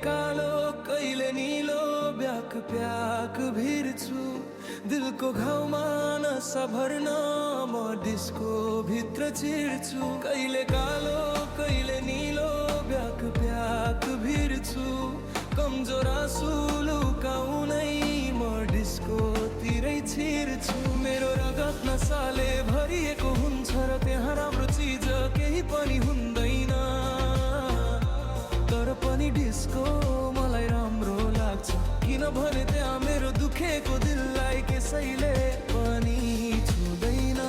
कालो कहिले नीलो ब्याक प्याक भिर्छु दिलको घाउमा नसा भर्न म डिस्को भित्र छिर्छु कहिले कालो कहिले नीलो ब्याक प्याक भिर्छु कमजोर आँसु लुकाउनै म डिस्कोतिरै छिर्छु मेरो रगत नसाले भरिएको हुन्छ र त्यहाँ राम्रो चिज केही पनि हुँदैन तर पनि डिस्को मलाई राम्रो लाग्छ किनभने त्यहाँ मेरो दुखेको दिललाई कसैले पनि छुँदैन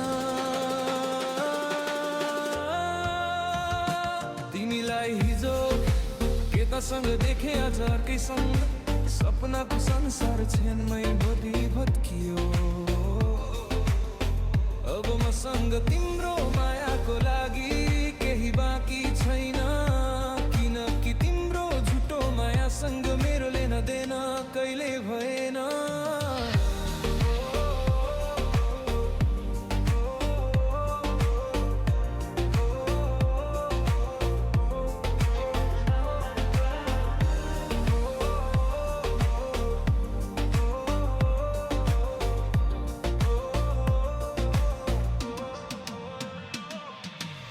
तिमीलाई हिजो केटासँग देखे आज अर्कैसँग सपनाको संसार छेनमै भत्कियो अब मसँग तिम्रो मायाको लागि केही बाँकी छैन किनकि तिम्रो झुटो मायासँग मेरो लेन देन कहिले भएन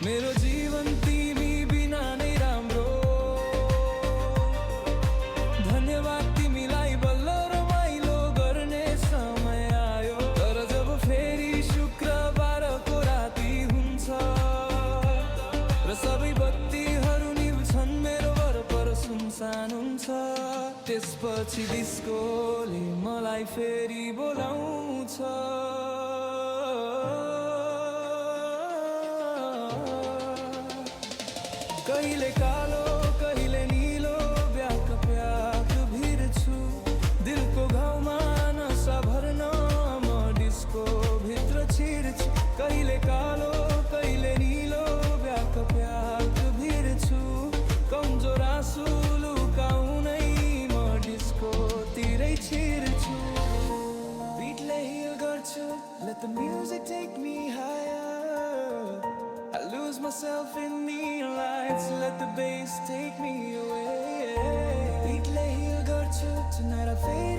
मेरो जीवन तिमी बिना नै राम्रो धन्यवाद तिमीलाई बल्ल रमाइलो गर्ने समय आयो तर जब फेरि शुक्रबारको राति हुन्छ र सबै बत्तीहरू निभ्छन् मेरो वरपर सुनसान हुन्छ त्यसपछि डिस्कोले मलाई फेरि बोलाउँछ कहिले कालो कहिले नीलो ब्याक प्याक भिर्छु दिलको घाउमा नसा भर्न म डिस्को भित्र छिर्छु कहिले कालो कहिले नीलो ब्याक प्याक भिर्छु कमजोर आँसु लुकाउनै म डिस्कोतिरै छिर्छु बिटले हिल गर्छु let the music take me higher I lose myself in neon lights let the bass take me away beatले हिल गर्छु tonight I fade